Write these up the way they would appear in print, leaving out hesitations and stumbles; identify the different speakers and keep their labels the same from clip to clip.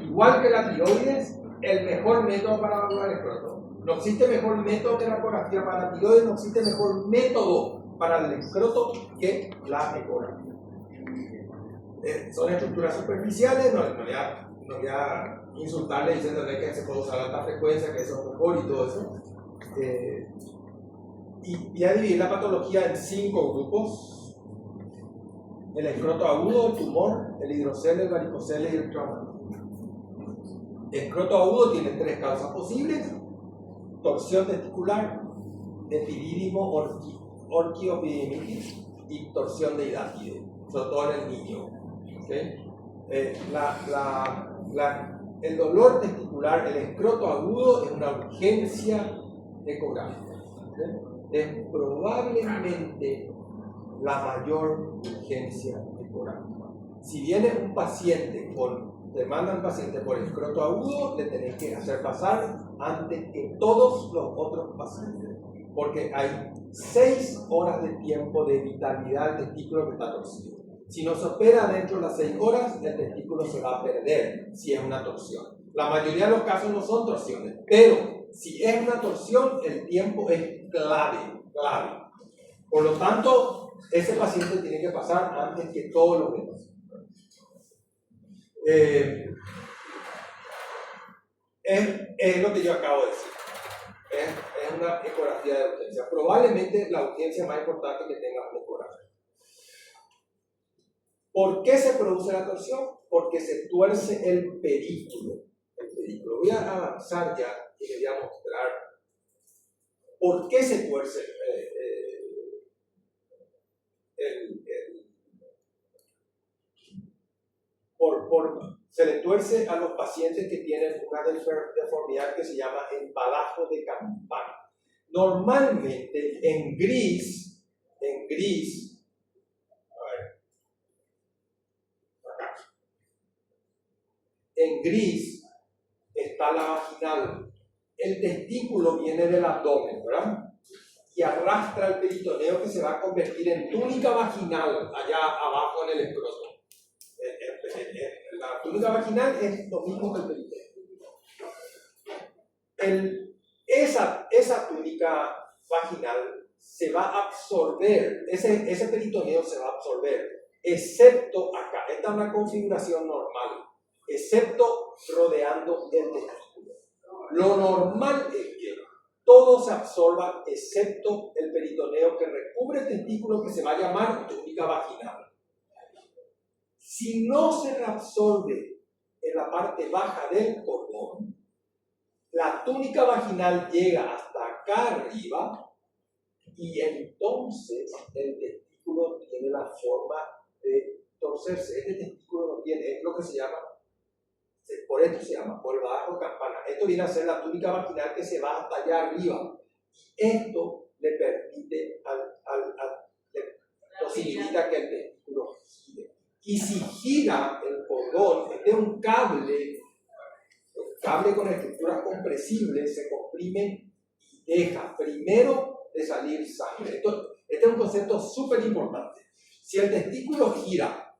Speaker 1: Igual que la tiroides, el mejor método para evaluar el escroto. No existe mejor método que la ecografía para la tiroides, no existe mejor método para el escroto que la ecografía. Son estructuras superficiales, no voy a insultarle diciéndole que se puede usar alta frecuencia, que eso es mejor y todo eso. Y voy a dividir la patología en 5 grupos: el escroto agudo, el tumor, el hidrocele, el varicocele y el trauma. El escroto agudo tiene 3 causas posibles: torsión testicular, epidídimo orquiopididimitis y torsión de hidátide, sobre todo en el niño. ¿Okay? El dolor testicular, el escroto agudo, es una urgencia ecográfica. ¿Okay? Es probablemente la mayor urgencia ecográfica. Si viene un paciente te mandan paciente por escroto agudo, le tenés que hacer pasar antes que todos los otros pacientes, porque hay 6 horas de tiempo de vitalidad del testículo que está torcido. Si no se opera dentro de las 6 horas, el testículo se va a perder si es una torsión. La mayoría de los casos no son torsiones, pero si es una torsión, el tiempo es clave. Por lo tanto, ese paciente tiene que pasar antes que todos los demás. Es lo que yo acabo de decir. Es una ecografía de urgencia. Probablemente la urgencia más importante que tenga una ecografía. ¿Por qué se produce la torsión? Porque se tuerce el pedículo. Voy a avanzar ya y les voy a mostrar por qué se tuerce se le tuerce a los pacientes que tienen una deformidad que se llama embalajo de campana. Normalmente en gris, está la vaginal. El testículo viene del abdomen, ¿verdad? Y arrastra el peritoneo, que se va a convertir en túnica vaginal allá abajo en el escroto. La túnica vaginal es lo mismo que el peritoneo. Esa túnica vaginal se va a absorber, ese peritoneo se va a absorber, excepto acá. Esta es una configuración normal, excepto rodeando el testículo. Lo normal es que todo se absorba excepto el peritoneo que recubre el testículo, que se va a llamar túnica vaginal. Si no se reabsorbe en la parte baja del cordón, la túnica vaginal llega hasta acá arriba y entonces el testículo tiene la forma de torcerse. Este testículo no tiene, es lo que se llama, por esto se llama, por el bajo campana. Esto viene a ser la túnica vaginal que se va hasta allá arriba. Esto le permite le posibilita que el testículo gire. Y si gira el cordón, este es un cable con estructuras compresibles, se comprime y deja primero de salir sangre. Este es un concepto súper importante. Si el testículo gira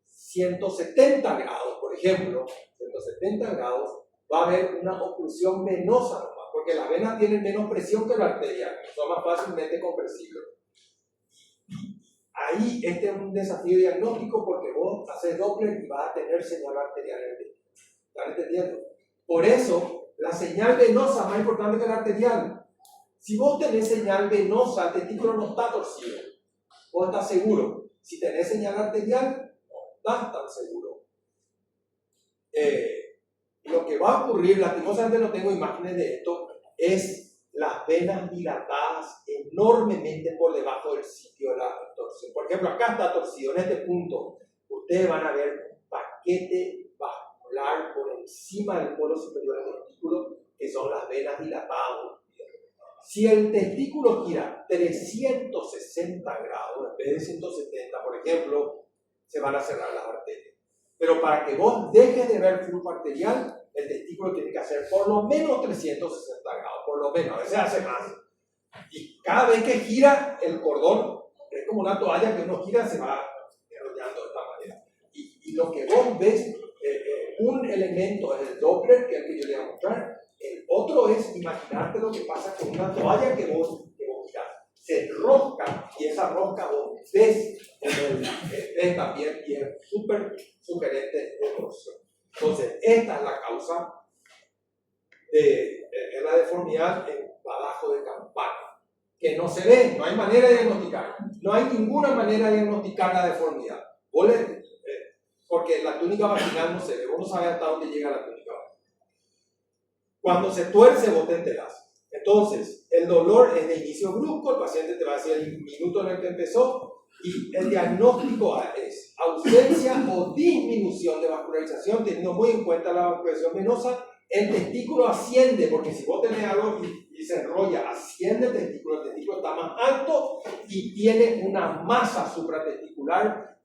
Speaker 1: 170 grados, por ejemplo, 170 grados, va a haber una oclusión venosa nomás, porque las venas tienen menos presión que la arterial, son más fácilmente compresibles. Ahí este es un desafío diagnóstico, porque vos haces Doppler y vas a tener señal arterial en el testículo. ¿Están entendiendo? Por eso, la señal venosa es más importante que la arterial. Si vos tenés señal venosa, el testículo no está torcido. Vos estás seguro. Si tenés señal arterial, no estás tan seguro. Lo que va a ocurrir, lastimosamente no tengo imágenes de esto, es las venas dilatadas enormemente por debajo del sitio de la torsión. Por ejemplo, acá está torcido, en este punto. Ustedes van a ver un paquete vascular por encima del polo superior del testículo, que son las venas dilatadas. Si el testículo gira 360 grados en vez de 170, por ejemplo, se van a cerrar las arterias. Pero para que vos dejes de ver flujo arterial, el testículo tiene que hacer por lo menos 360 grados, por lo menos, a veces hace más. Y cada vez que gira el cordón, es como una toalla que uno gira, se va enrollando de esta manera. Y lo que vos ves, un elemento es el Doppler, que es el que yo le voy a mostrar. El otro es imaginarte lo que pasa con una toalla que vos mirás. Se enrosca y esa rosca vos ves también y es súper sugerente de torsión. Entonces, esta es la causa de la deformidad en badajo de campana, que no se ve, no hay manera de diagnosticar, no hay ninguna manera de diagnosticar la deformidad. Porque la túnica vaginal no se ve, vos no sabes hasta dónde llega la túnica vaginal. Cuando se tuerce, vos te enterás. Entonces, el dolor es de inicio brusco, el paciente te va a decir el minuto en el que empezó, y el diagnóstico es ausencia o disminución de vascularización, teniendo muy en cuenta la vascularización venosa. El testículo asciende, porque si vos tenés algo y se enrolla, asciende el testículo está más alto y tiene una masa supratesticular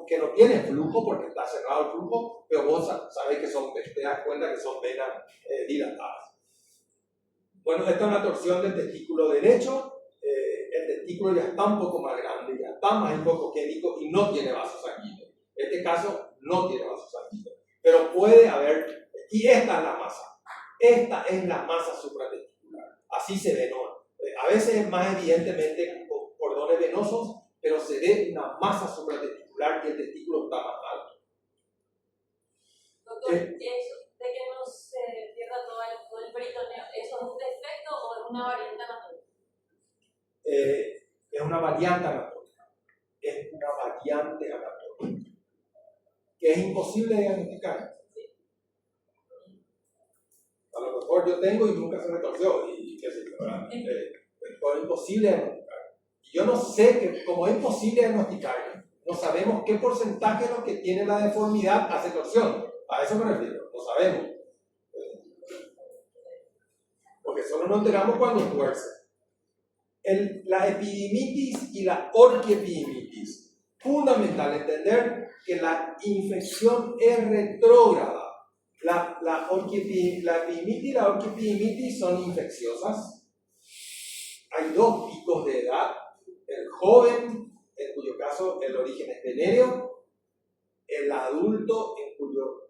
Speaker 1: que no tiene flujo porque está cerrado el flujo, pero vos sabés que te das cuenta que son venas dilatadas. Bueno, esta es una torsión del testículo derecho. El testículo ya está un poco más grande, ya está más hipocoquémico y no tiene vaso sanguíneo. En este caso no tiene vaso sanguíneo, pero puede haber, y esta es la masa. Esta es la masa supratesticular. Así se ve, ¿no? A veces más evidentemente con cordones venosos, pero se ve una masa supratesticular y el testículo está más alto.
Speaker 2: Doctor, eso de que no se pierda todo el peritoneo, ¿eso es un defecto o es una variante anatómica?
Speaker 1: Es una variante anatómica. Es una variante anatómica. Que es imposible de diagnosticar. A lo mejor yo tengo y nunca se me torció, y qué sé yo, ¿verdad? Pero es imposible diagnosticar. Y yo no sé que, como es imposible diagnosticar, no sabemos qué porcentaje de los que tiene la deformidad hace torsión. A eso me refiero, no sabemos. Porque solo nos enteramos cuando tuerce. La epididimitis y la orquiepididimitis. Fundamental entender que la infección es retrógrada. La epididimitis y la orquiepididimitis son infecciosas. Hay dos picos de edad. El joven, en cuyo caso el origen es venéreo. El adulto, en cuyo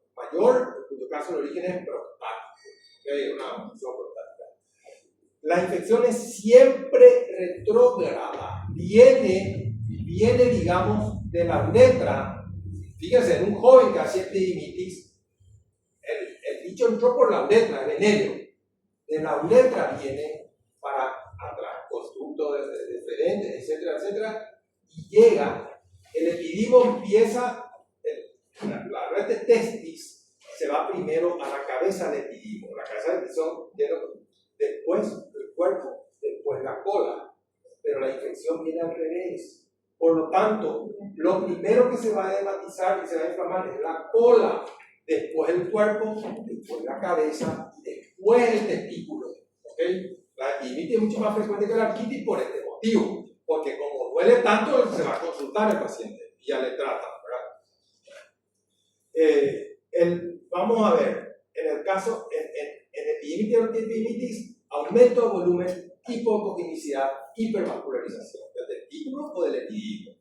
Speaker 1: caso el origen es prostático. Una función prostática. La infección es siempre retrógrada. Viene, digamos, de la uretra. Fíjense, en un joven que hace epididimitis, el bicho entró por la uretra, el veneno. De la uretra viene para atrás, constructos diferentes, etcétera, etcétera, y llega, el epidimo empieza, la red de testis se va primero a la cabeza del epidimo. La cabeza del epidimo, después el cuerpo, después la cola, pero la infección viene al revés. Por lo tanto, lo primero que se va a hematizar y se va a inflamar es la cola, después el cuerpo, después la cabeza y después el testículo. ¿Okay? La epididimitis es mucho más frecuente que la artritis por este motivo, porque como duele tanto, se va a consultar al paciente y ya le tratan, ¿verdad? Vamos a ver, en el caso, en epididimitis y orquiepididimitis, aumento de volumen, hipocogenicidad, hipervascularización del testículo o del epididimo.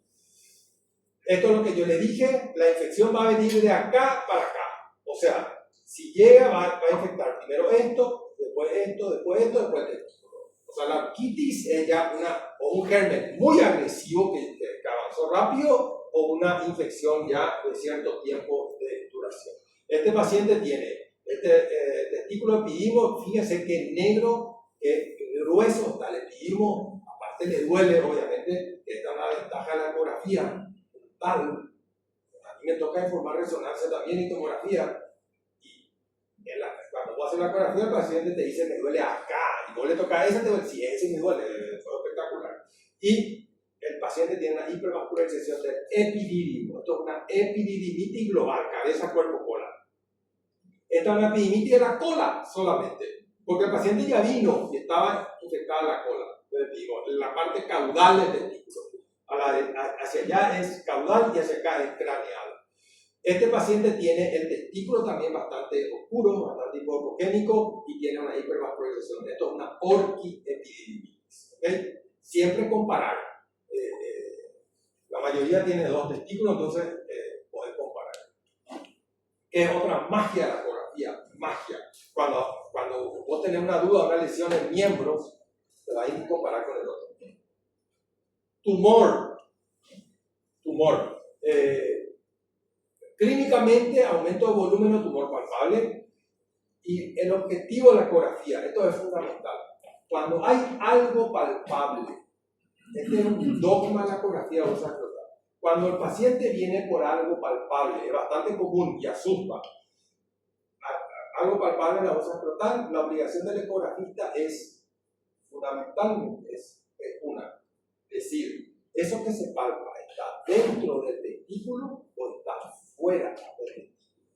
Speaker 1: Esto es lo que yo le dije, la infección va a venir de acá para acá. O sea, si llega, va a infectar primero esto, después esto, después esto, después el testículo. O sea, la orquitis es ya un germen muy agresivo que avanzó rápido o una infección ya de cierto tiempo de duración. Este paciente tiene testículo epididimo, fíjense que negro, grueso está el epididimo, aparte le duele, obviamente, esta es una ventaja de la ecografía. A mí me toca informar resonancia también y tomografía, y cuando vos haces la ecografía el paciente te dice me duele acá, y vos le toca a ese, te dice sí, ese me duele, fue espectacular. Y el paciente tiene una hipervascularización del epididimo. Esto es una epididimitis global, cabeza, cuerpo, cola. Esta es una epididimitis de la cola solamente, porque el paciente ya vino y estaba infectada la cola, la parte caudal del testículo. Hacia allá es caudal y hacia acá es craneal. Este paciente tiene el testículo también bastante oscuro, bastante hipocogénico y tiene una hipervascularización. Esto es una orquiepididimitis. ¿Okay? Siempre comparar. La mayoría tiene dos testículos, entonces podés comparar. Es otra magia de la ecografía, magia. Cuando vos tenés una duda, una lesión en miembros, te va a ir a comparar con el otro. Tumor. Clínicamente, aumento de volumen o tumor palpable. Y el objetivo de la ecografía, esto es fundamental. Cuando hay algo palpable, este es un dogma de la ecografía escrotal. Cuando el paciente viene por algo palpable, es bastante común y asusta, algo palpable en la bolsa escrotal, la obligación del ecografista es, fundamentalmente, es decir, eso que se palpa está dentro del testículo o está fuera del testículo.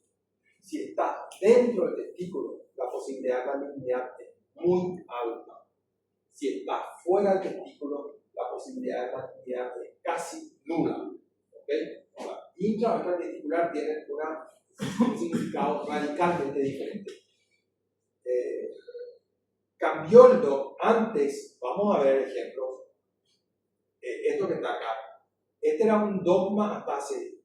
Speaker 1: Si está dentro del testículo, la posibilidad de malignidad es muy alta. Si está fuera del testículo, la posibilidad de malignidad es casi nula. ¿Okay? La intratesticular tiene un significado radicalmente diferente. Cambió el dogma. Antes, vamos a ver ejemplos. Esto que está acá. Este era un dogma hasta hace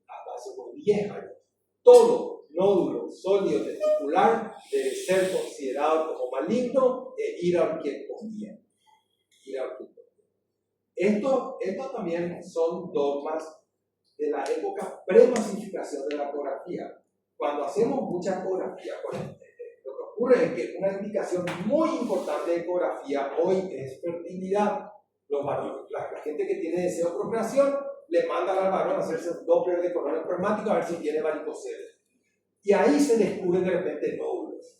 Speaker 1: unos 10 años. Todo nódulo sólido testicular debe ser considerado como maligno e ir a orquiectomía. Estos también son dogmas de la época pre-masificación de la ecografía. Cuando hacemos mucha ecografía, lo que ocurre es que una indicación muy importante de ecografía hoy es fertilidad. Los varones, la gente que tiene deseo de procreación le mandan al varón a hacerse un Doppler de cordón espermático a ver si tiene varicocele. Y ahí se descubren de repente nódulos.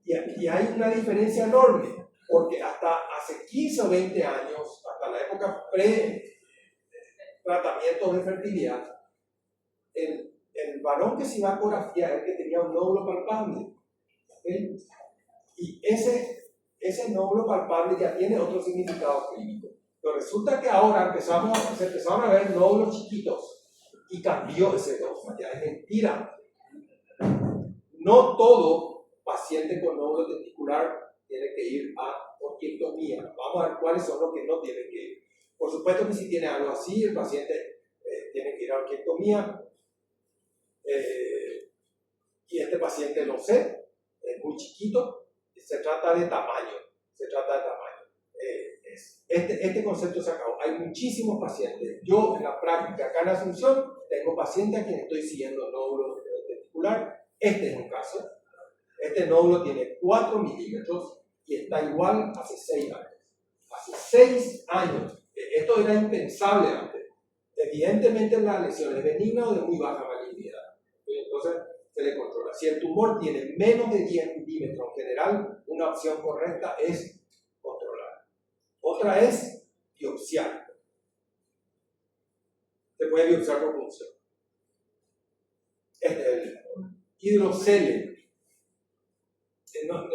Speaker 1: Y hay una diferencia enorme, porque hasta hace 15 o 20 años, hasta la época pre-tratamiento de fertilidad, el varón que se iba a ecografía era el que tenía un nódulo palpable. ¿Okay? Y ese nódulo palpable ya tiene otro significado clínico. Pero resulta que ahora se empezaron a ver nódulos chiquitos y cambió ese dogma. Ya es mentira. No todo paciente con nódulo testicular tiene que ir a orquiectomía. Vamos a ver cuáles son los que no tienen que ir. Por supuesto que si tiene algo así, el paciente tiene que ir a orquiectomía. Y este paciente, no sé, es muy chiquito, se trata de tamaño. Este concepto se acabó. Hay muchísimos pacientes. Yo en la práctica acá en Asunción tengo pacientes a quienes estoy siguiendo nódulo testicular. Este es un caso. Este nódulo tiene 4 milímetros y está igual hace 6 años. Hace 6 años. Esto era impensable antes. Evidentemente la lesión es benigna o de muy baja malignidad. Entonces se le controla. Si el tumor tiene menos de 10 milímetros en general, una opción correcta es controlar. Otra es biopsiar. Se puede biopsiar por punción. El hidrocele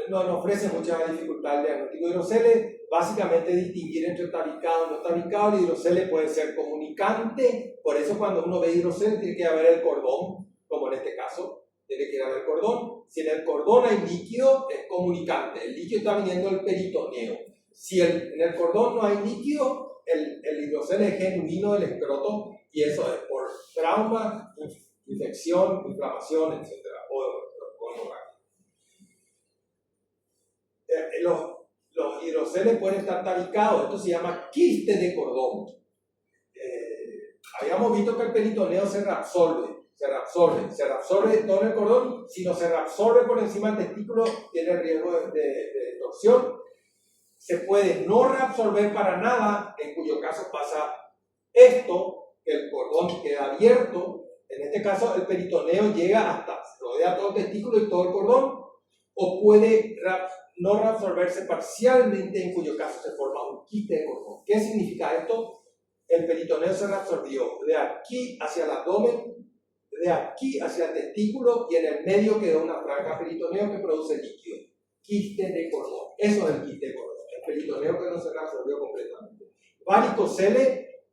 Speaker 1: no ofrece mucha dificultad el diagnóstico. Hidrocele, básicamente distinguir entre tabicado y no tabicado. El hidrocele puede ser comunicante, por eso cuando uno ve hidrocele tiene que haber el cordón, como en este caso, tiene que haber el cordón. Si en el cordón hay líquido, es comunicante. El líquido está viniendo del peritoneo. Si en el cordón no hay líquido, el hidrocele es genuino del escroto, y eso es por trauma, infección, inflamación, etc. Los hidroceles pueden estar tabicados. Esto se llama quiste de cordón. Habíamos visto que el peritoneo se reabsorbe todo en el cordón. Si no se reabsorbe por encima del testículo, tiene riesgo de torsión. Se puede no reabsorber para nada, en cuyo caso pasa esto, que el cordón queda abierto. En este caso, el peritoneo llega hasta, rodea todo el testículo y todo el cordón, o puede no reabsorberse parcialmente, en cuyo caso se forma un quiste de cordón. ¿Qué significa esto? El peritoneo se reabsorbió de aquí hacia el abdomen, de aquí hacia el testículo, y en el medio quedó una franja peritoneo que produce líquido. Quiste de cordón. Eso es el quiste de cordón. El peritoneo que no se reabsorbió completamente. Varicocele,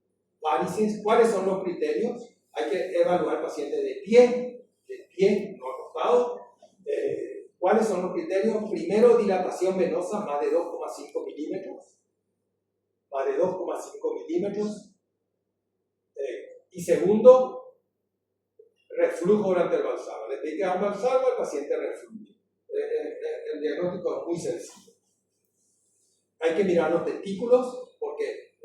Speaker 1: varices. ¿Cuáles son los criterios? Hay que evaluar pacientes de pie, no acostado. ¿Cuáles son los criterios? Primero, dilatación venosa más de 2,5 milímetros. Y segundo, reflujo durante el Valsalva. Le pedí que haga un Valsalva, el paciente refluye. El diagnóstico es muy sencillo. Hay que mirar los testículos porque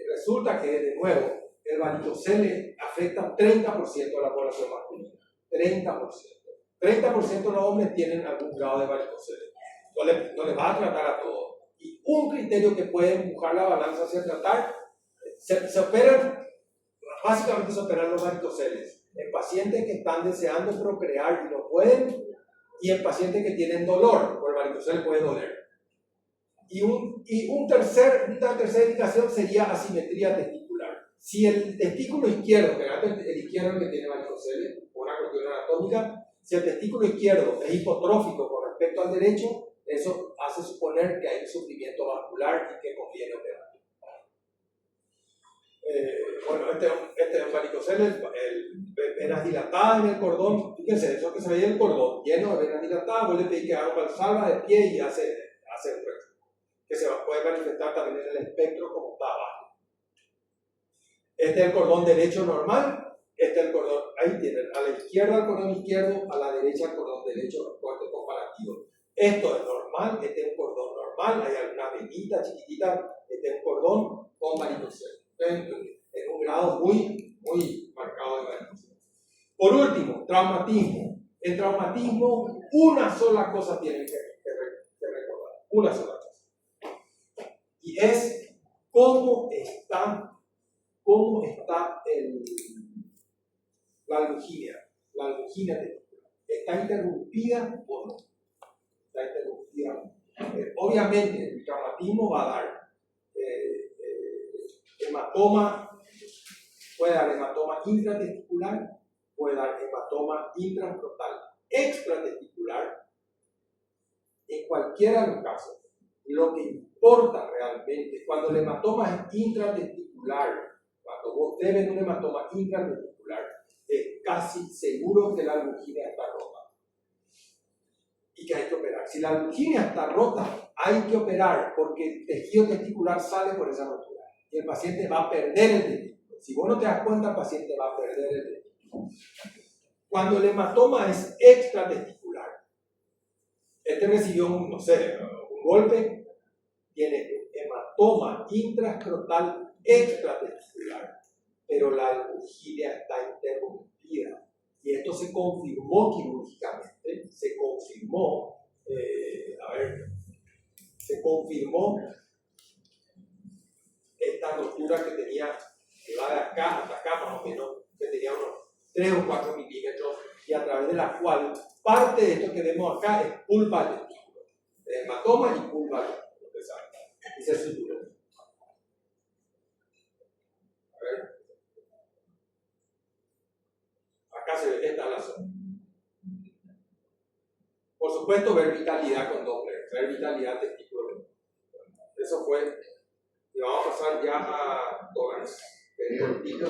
Speaker 1: resulta que, de nuevo, el varicocele afecta 30% de la población masculina. 30%. 30% de los hombres tienen algún grado de varicocele. No les va a tratar a todos. Y un criterio que puede empujar la balanza hacia tratar, se operan, básicamente se operan los varicoceles en pacientes que están deseando procrear y no pueden, y en pacientes que tienen dolor, porque el varicocele puede doler. Y una tercera indicación sería asimetría testicular. Si el testículo izquierdo, el izquierdo que tiene varicocele, por una cuestión anatómica, si el testículo izquierdo es hipotrófico con respecto al derecho, eso hace suponer que hay un sufrimiento vascular y que conviene operar. Bueno, este es un varicocele, venas dilatadas en el cordón. Fíjense, eso que se veía el cordón lleno de venas dilatadas, vos le pedís que haga un Valsalva de pie y hace el resto, que se puede manifestar también en el espectro como está abajo. Este es el cordón derecho normal, este es el cordón, ahí tienen, a la izquierda el cordón izquierdo, a la derecha el cordón derecho, corte comparativo. Esto es normal, este es un cordón normal, hay alguna venita chiquitita, este es un cordón con varicocele. En un grado muy, muy marcado de varicocele. Por último, traumatismo. En traumatismo, una sola cosa tienen que recordar, una sola cosa. Y es cómo está la albuginia testicular. ¿Está interrumpida o no? Está interrumpida. Obviamente, el traumatismo va a dar hematoma, puede dar hematoma intratesticular, puede dar hematoma intrascrotal, extratesticular. En cualquiera de los casos, lo que importa realmente, cuando el hematoma es intratesticular, cuando ustedes ven un hematoma intratesticular, es casi seguro que la albuginia está rota y que hay que operar. Si la albuginia está rota, hay que operar porque el tejido testicular sale por esa rotura y el paciente va a perder el testículo. Si vos no te das cuenta, el paciente va a perder el testículo. Cuando el hematoma es extratesticular, este recibió un golpe, tiene un hematoma intrascrotal extratesticular, pero la albuginia está interrumpida. Y esto se confirmó quirúrgicamente, se confirmó esta rotura que tenía, que va de acá hasta acá más o menos, que tenía unos 3 o 4 milímetros, y a través de la cual parte de esto que vemos acá es pulpa del testículo, hematoma y pulpa del testículo, y se suturó. A ver. Acá se ve, esta es la zona. Por supuesto, ver vitalidad con Doppler, ver vitalidad testículo. Eso fue, y vamos a pasar ya a tórax, que es cortito.